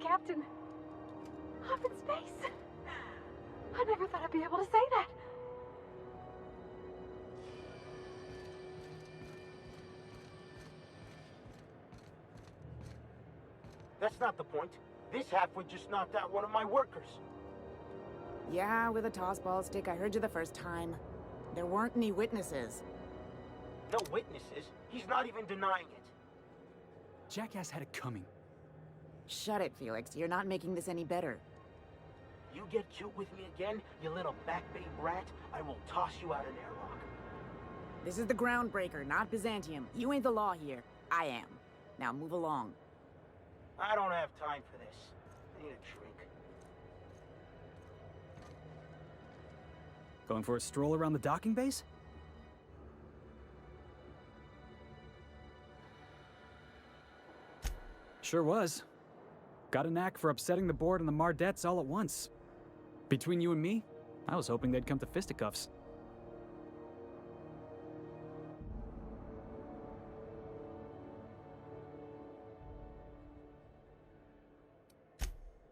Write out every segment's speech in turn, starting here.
Captain. Up in space. I never thought I'd be able to say that. That's not the point. This halfwit just knocked out one of my workers. Yeah, with a tossball stick, I heard you the first time. There weren't any witnesses. No witnesses. He's not even denying it. Jackass had it coming. Shut it, Felix. You're not making this any better. You get cute with me again, you little backbait rat, I will toss you out an airlock. This is the Groundbreaker, not Byzantium. You ain't the law here. I am. Now move along. I don't have time for this. I need a drink. Going for a stroll around the docking base? Sure was. Got a knack for upsetting the board and the Mardettes all at once. Between you and me, I was hoping they'd come to fisticuffs.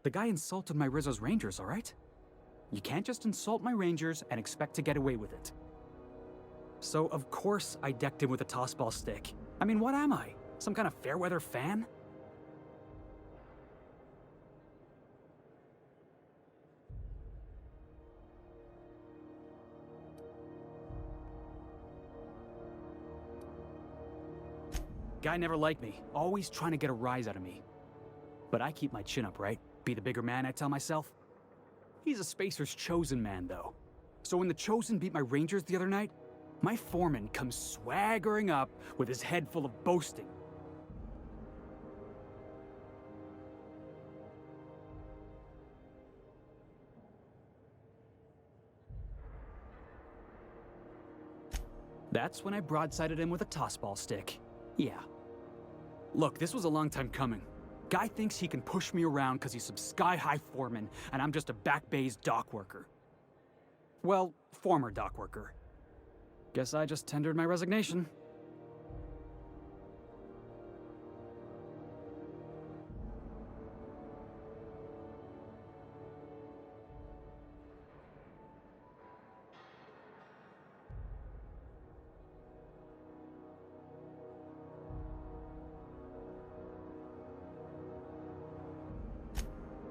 The guy insulted my Rizzo's Rangers, all right? You can't just insult my Rangers and expect to get away with it. So, of course, I decked him with a tossball stick. I mean, what am I? Some kind of fair-weather fan? Guy never liked me, always trying to get a rise out of me. But I keep my chin up, right? Be the bigger man, I tell myself. He's a Spacer's chosen man, though. So when the Chosen beat my Rangers the other night, my foreman comes swaggering up with his head full of boasting. That's when I broadsided him with a tossball stick. Yeah. Look, this was a long time coming. Guy thinks he can push me around because he's some sky-high foreman, and I'm just a back bay's dock worker. Well, former dock worker. Guess I just tendered my resignation.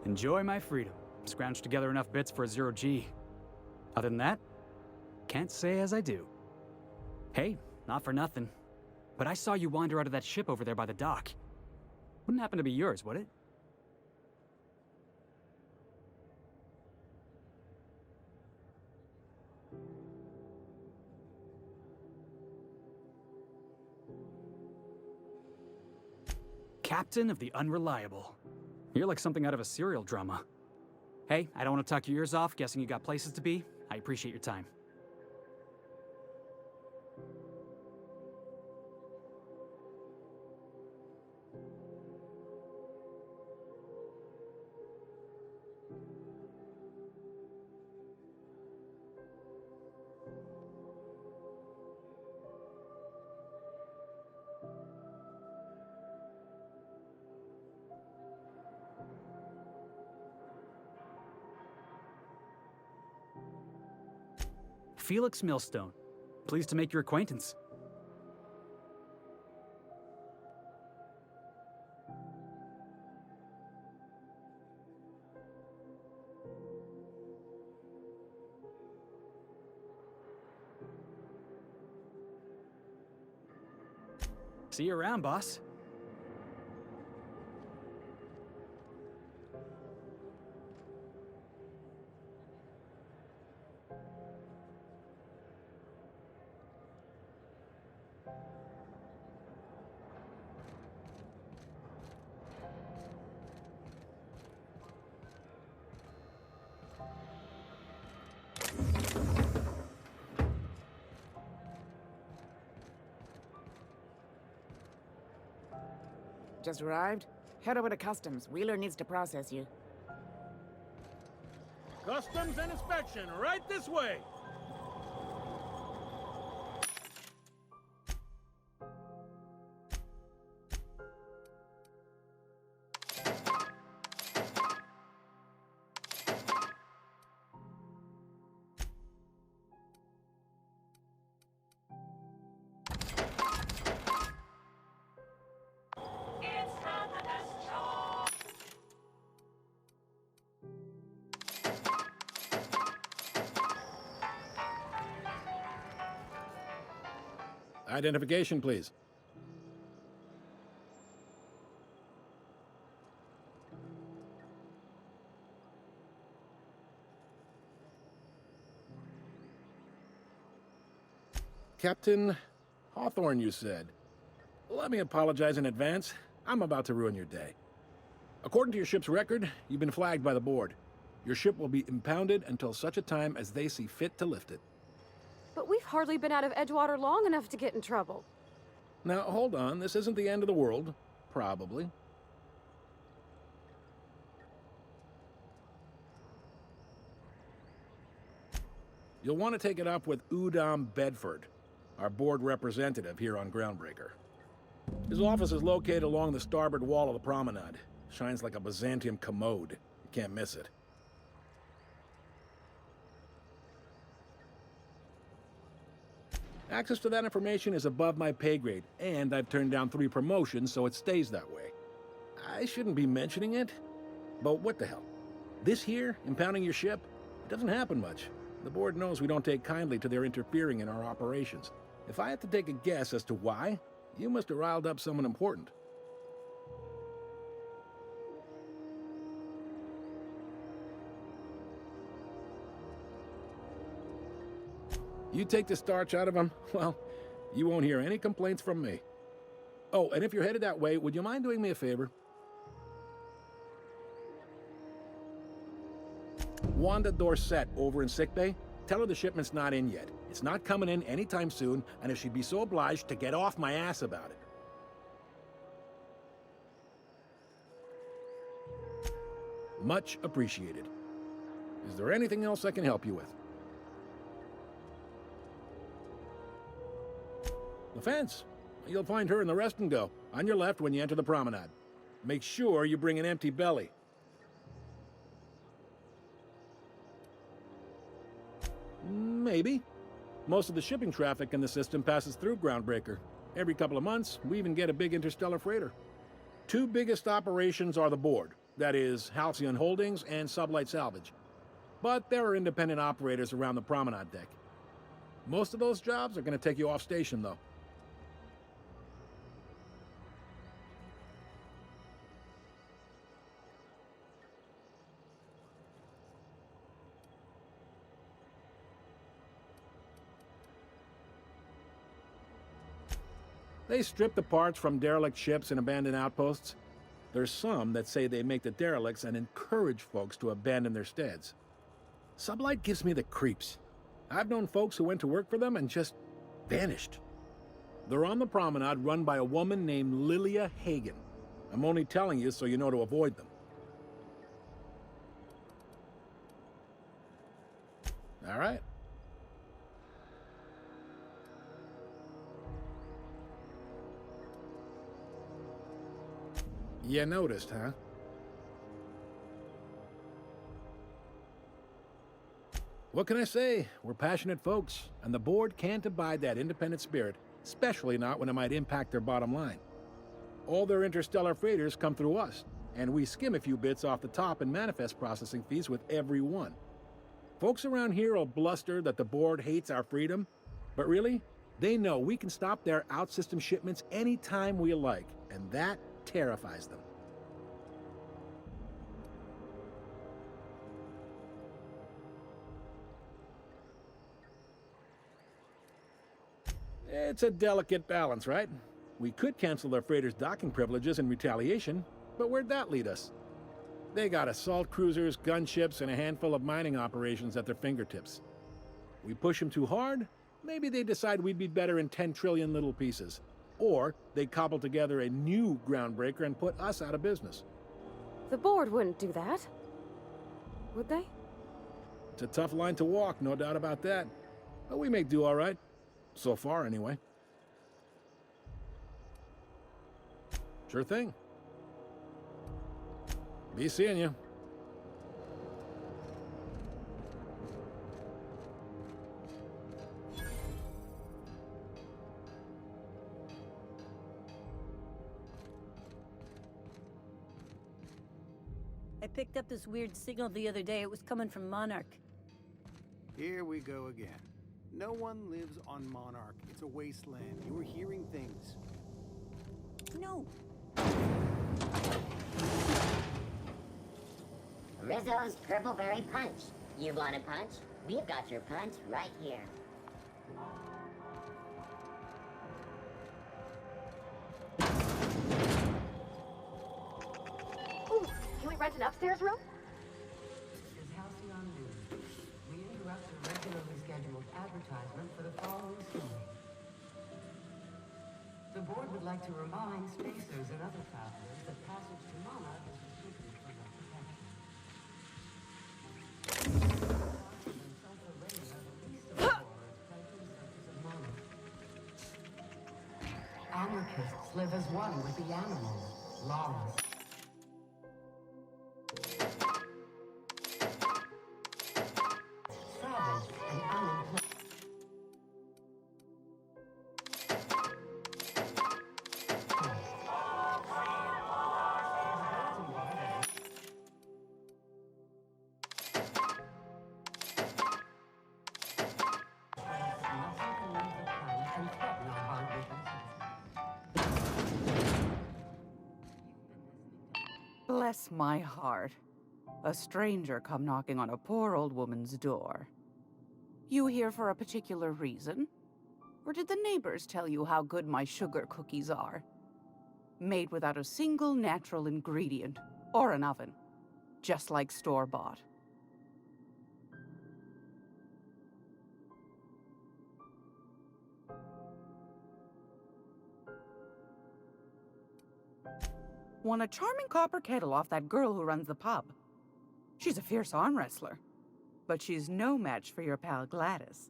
Enjoy my freedom. Scrounged together enough bits for a 0G. Other than that, can't say as I do. Hey, not for nothing, but I saw you wander out of that ship over there by the dock. Wouldn't happen to be yours, would it? Captain of the Unreliable. You're like something out of a serial drama. Hey, I don't want to talk your ears off, guessing you got places to be. I appreciate your time. Felix Millstone. Pleased to make your acquaintance. See you around, boss. Just arrived? Head over to Customs. Wheeler needs to process you. Customs and inspection, right this way! Identification, please. Captain Hawthorne, you said. Let me apologize in advance. I'm about to ruin your day. According to your ship's record, you've been flagged by the board. Your ship will be impounded until such a time as they see fit to lift it. But we've hardly been out of Edgewater long enough to get in trouble. Now, hold on. This isn't the end of the world. Probably. You'll want to take it up with Udom Bedford, our board representative here on Groundbreaker. His office is located along the starboard wall of the promenade. Shines like a Byzantium commode. You can't miss it. Access to that information is above my pay grade, and I've turned down 3 promotions, so it stays that way. I shouldn't be mentioning it, but what the hell? This here, impounding your ship, it doesn't happen much. The board knows we don't take kindly to their interfering in our operations. If I had to take a guess as to why, you must have riled up someone important. You take the starch out of them, well, you won't hear any complaints from me. Oh, and if you're headed that way, would you mind doing me a favor? Wanda Dorset over in sickbay, tell her the shipment's not in yet. It's not coming in anytime soon, and if she'd be so obliged to get off my ass about it. Much appreciated. Is there anything else I can help you with? The fence. You'll find her in the rest and go, on your left when you enter the promenade. Make sure you bring an empty belly. Maybe. Most of the shipping traffic in the system passes through Groundbreaker. Every couple of months, we even get a big interstellar freighter. 2 biggest operations are the board. That is, Halcyon Holdings and Sublight Salvage. But there are independent operators around the promenade deck. Most of those jobs are going to take you off station, though. They strip the parts from derelict ships and abandoned outposts. There's some that say they make the derelicts and encourage folks to abandon their steads. Sublight gives me the creeps. I've known folks who went to work for them and just vanished. They're on the promenade run by a woman named Lilia Hagen. I'm only telling you so you know to avoid them. All right. You noticed, huh? What can I say? We're passionate folks, and the board can't abide that independent spirit, especially not when it might impact their bottom line. All their interstellar freighters come through us, and we skim a few bits off the top in manifest processing fees with every one. Folks around here will bluster that the board hates our freedom, but really, they know we can stop their out-system shipments anytime we like, and that terrifies them. It's a delicate balance, right? We could cancel their freighters' docking privileges in retaliation, but where'd that lead us? They got assault cruisers, gunships, and a handful of mining operations at their fingertips. We push them too hard, maybe they decide we'd be better in 10 trillion little pieces. Or they cobble together a new Groundbreaker and put us out of business. The board wouldn't do that. Would they? It's a tough line to walk, no doubt about that. But we may do all right. So far, anyway. Sure thing. Be seeing you. I picked up this weird signal the other day. It was coming from Monarch. Here we go again. No one lives on Monarch. It's a wasteland. You're hearing things. No. Rizzo's Purple Berry Punch. You want a punch? We've got your punch right here. Ooh, can we rent an upstairs room? This is Halcyon News. We interrupt a regularly scheduled advertisement for the following story. The board would like to remind spacers and other travelers that passage to Monarch is restricted for their protection. Anarchists live as one with the animals, lawless. Savage and unemployed. Bless my heart. A stranger come knocking on a poor old woman's door. You here for a particular reason? Or did the neighbors tell you how good my sugar cookies are? Made without a single natural ingredient, or an oven. Just like store-bought. Won a charming copper kettle off that girl who runs the pub. She's a fierce arm wrestler, but she's no match for your pal Gladys.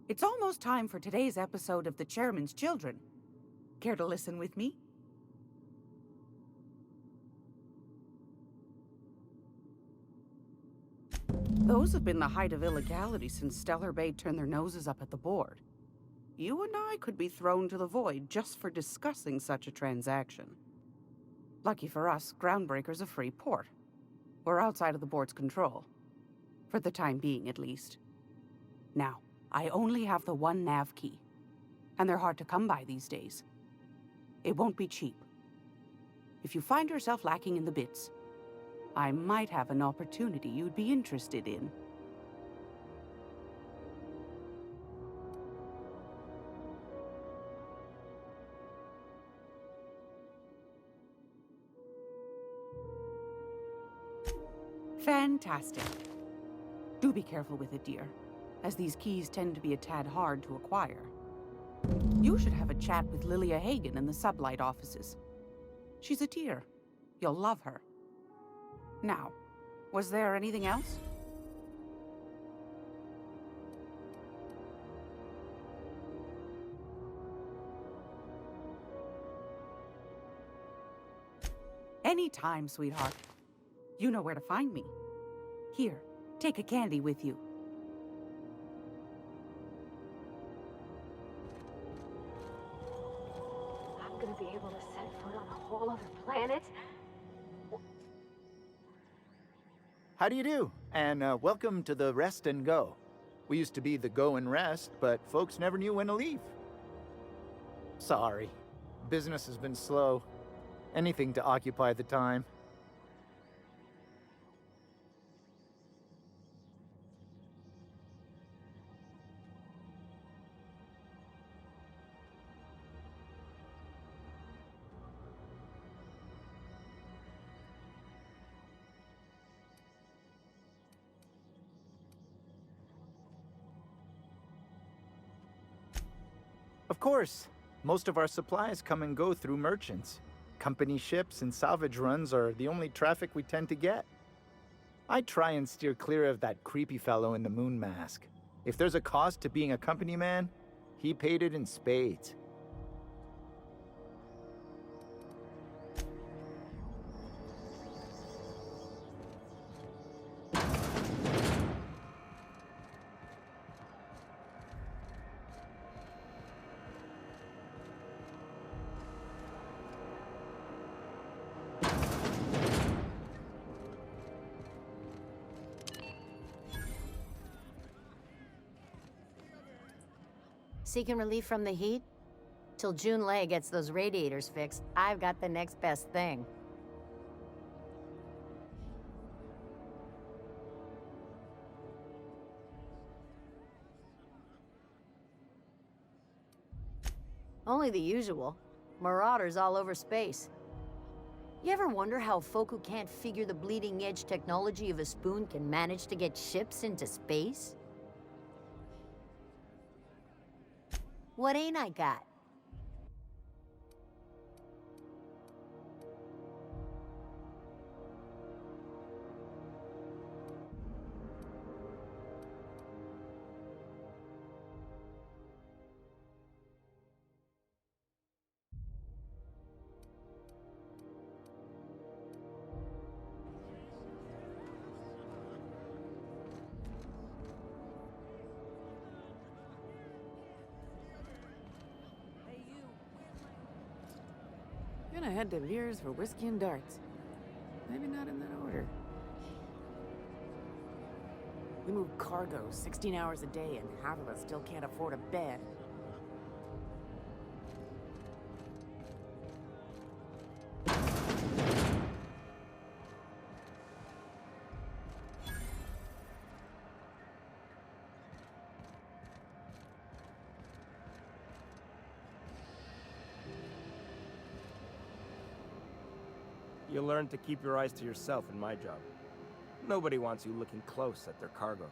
It's almost time for today's episode of The Chairman's Children. Care to listen with me? Those have been the height of illegality since Stellar Bay turned their noses up at the board. You and I could be thrown to the void just for discussing such a transaction. Lucky for us, Groundbreaker's a free port. We're outside of the board's control. For the time being, at least. Now, I only have the one nav key, and they're hard to come by these days. It won't be cheap. If you find yourself lacking in the bits, I might have an opportunity you'd be interested in. Fantastic. Do be careful with it, dear, as these keys tend to be a tad hard to acquire. You should have a chat with Lilia Hagen in the Sublight offices. She's a dear. You'll love her. Now, was there anything else? Anytime, sweetheart. You know where to find me. Here, take a candy with you. I'm gonna be able to set foot on a whole other planet. How do you do? And welcome to the Rest and Go. We used to be the Go and Rest, but folks never knew when to leave. Sorry. Business has been slow. Anything to occupy the time. Of course. Most of our supplies come and go through merchants. Company ships and salvage runs are the only traffic we tend to get. I try and steer clear of that creepy fellow in the moon mask. If there's a cost to being a company man, he paid it in spades. Seeking relief from the heat? Till June Lay gets those radiators fixed, I've got the next best thing. Only the usual. Marauders all over space. You ever wonder how folk who can't figure the bleeding edge technology of a spoon can manage to get ships into space? What ain't I got? Gonna head to Veers for whiskey and darts. Maybe not in that order. We move cargo 16 hours a day, and half of us still can't afford a bed. You learn to keep your eyes to yourself in my job. Nobody wants you looking close at their cargo.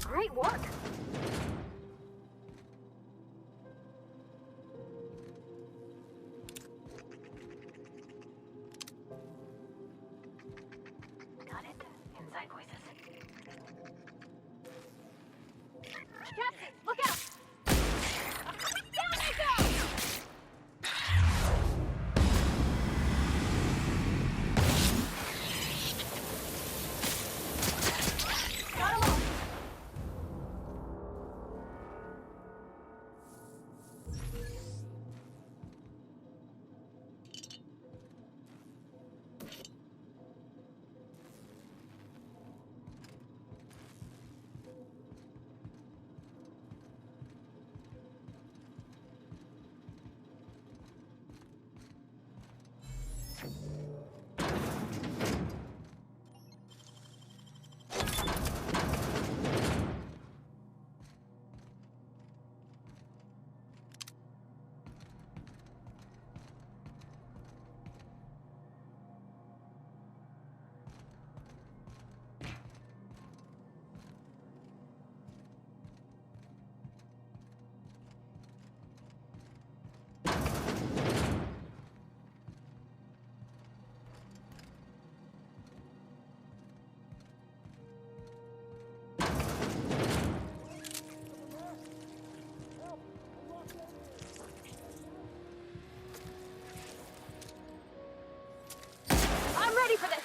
Great work! Got it. Inside voices. Captain, look out! Down they go! Got him all! I'm ready for this!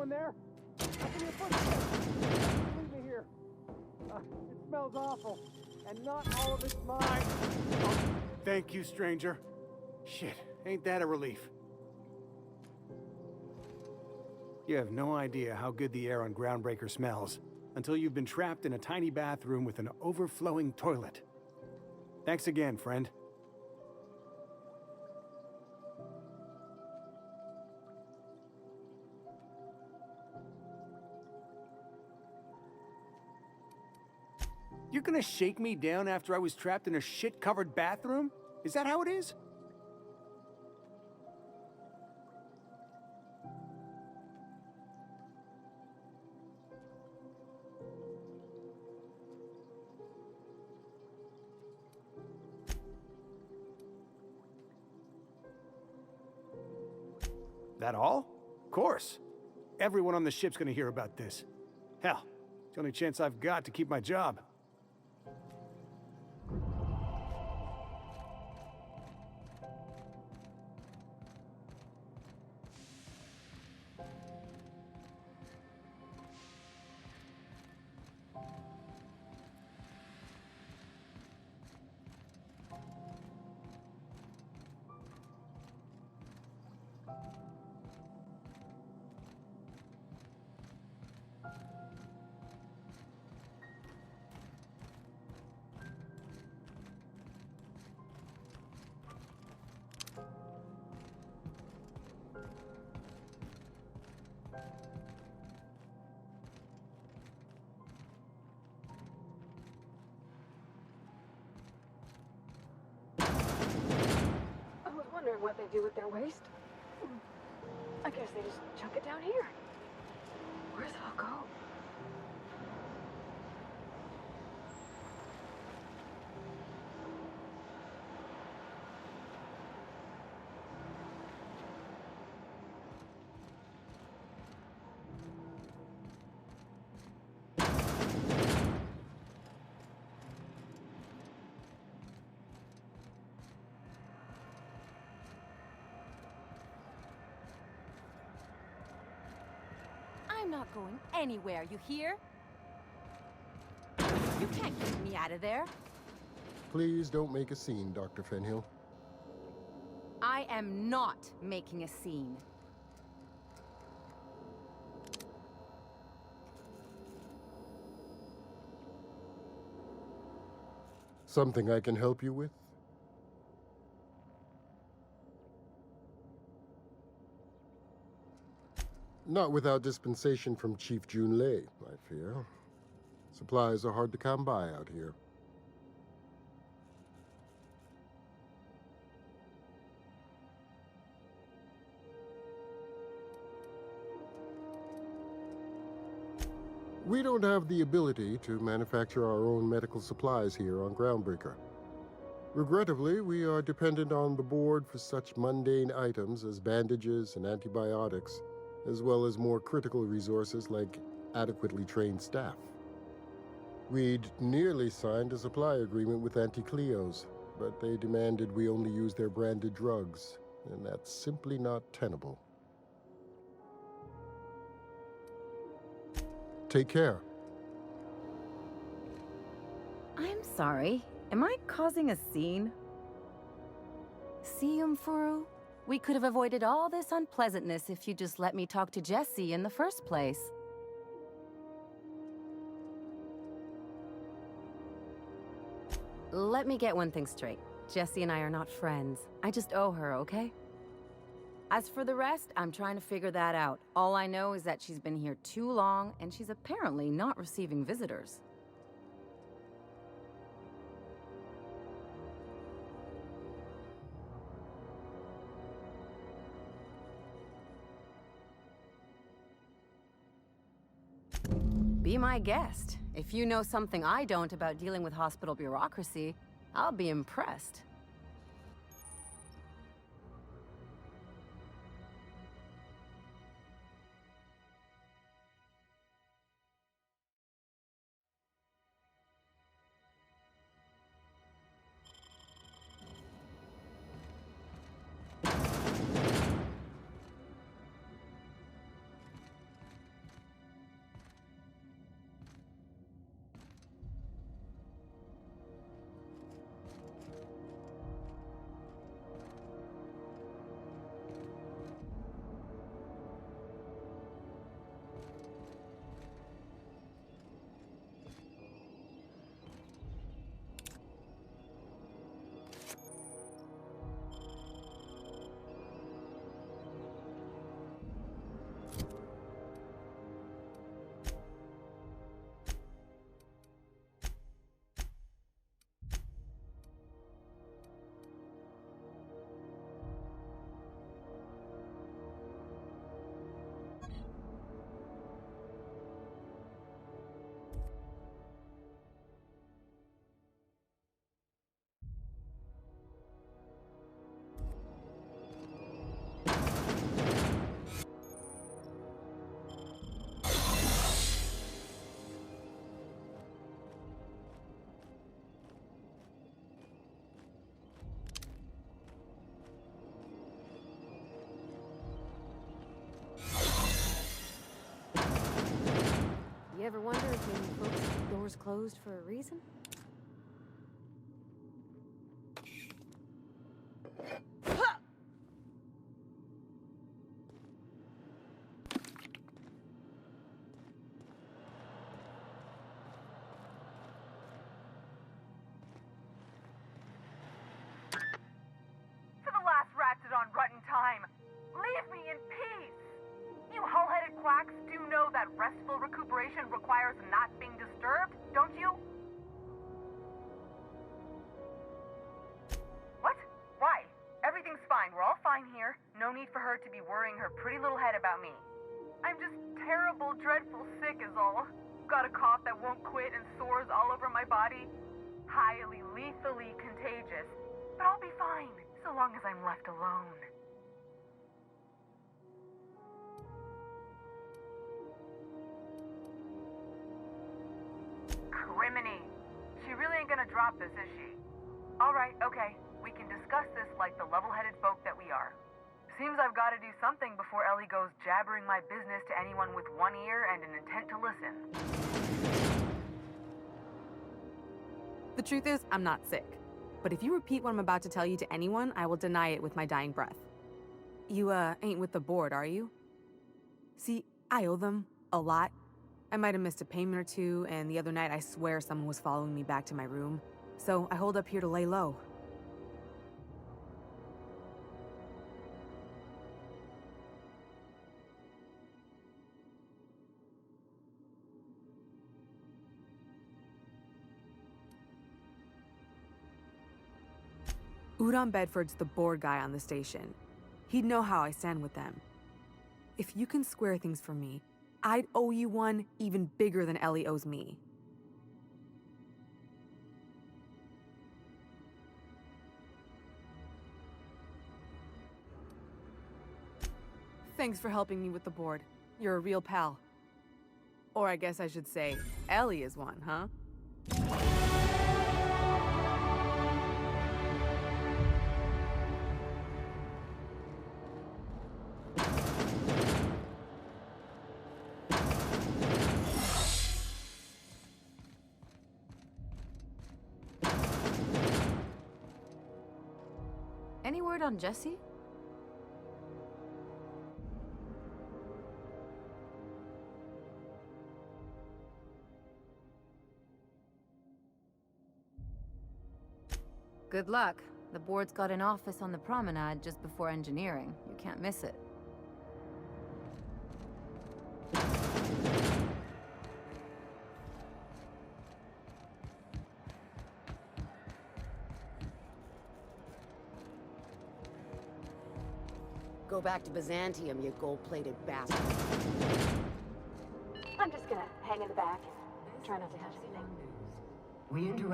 anyone there? I can hear footsteps. Leave me here. It smells awful, and not all of it's mine. Oh, thank you, stranger. Shit, ain't that a relief? You have no idea how good the air on Groundbreaker smells until you've been trapped in a tiny bathroom with an overflowing toilet. Thanks again, friend. You're gonna shake me down after I was trapped in a shit-covered bathroom? Is that how it is? That all? Of course. Everyone on the ship's gonna hear about this. Hell, it's the only chance I've got to keep my job. I was wondering what they do with their waste. I guess they just chuck it down here. Where's it all go? I'm not going anywhere, you hear? You can't get me out of there. Please don't make a scene, Dr. Fenhill. I am not making a scene. Something I can help you with? Not without dispensation from Chief Junlei, I fear. Supplies are hard to come by out here. We don't have the ability to manufacture our own medical supplies here on Groundbreaker. Regrettably, we are dependent on the board for such mundane items as bandages and antibiotics, as well as more critical resources like adequately trained staff. We'd nearly signed a supply agreement with Anti-Cleos, but they demanded we only use their branded drugs, and that's simply not tenable. Take care. I'm sorry. Am I causing a scene? See, Umfuru? We could have avoided all this unpleasantness if you just let me talk to Jesse in the first place. Let me get one thing straight. Jesse and I are not friends. I just owe her, okay? As for the rest, I'm trying to figure that out. All I know is that she's been here too long, and she's apparently not receiving visitors. Be my guest. If you know something I don't about dealing with hospital bureaucracy, I'll be impressed. You ever wonder if maybe folks keep doors closed for a reason? For the last Ratchet on Rutton time, leave me in peace! You hull-headed quacks do know that restful recuperation requires not being disturbed, don't you? What? Why? Everything's fine. We're all fine here. No need for her to be worrying her pretty little head about me. I'm just terrible, dreadful sick is all. Got a cough that won't quit and sores all over my body. Highly, lethally contagious. But I'll be fine, so long as I'm left alone. Criminy. She really ain't gonna drop this, is she? Alright, okay. We can discuss this like the level-headed folk that we are. Seems I've gotta do something before Ellie goes jabbering my business to anyone with one ear and an intent to listen. The truth is, I'm not sick. But if you repeat what I'm about to tell you to anyone, I will deny it with my dying breath. You, ain't with the board, are you? See, I owe them a lot. I might have missed a payment or two, and the other night I swear someone was following me back to my room. So I hold up here to lay low. Udon Bedford's the board guy on the station. He'd know how I stand with them. If you can square things for me, I'd owe you one even bigger than Ellie owes me. Thanks for helping me with the board. You're a real pal. Or I guess I should say, Ellie is one, huh? Any word on Jesse? Good luck. The board's got an office on the promenade just before engineering. You can't miss it. Go back to Byzantium, you gold-plated bastard. I'm just gonna hang in the back and try not to touch anything. We interrupt.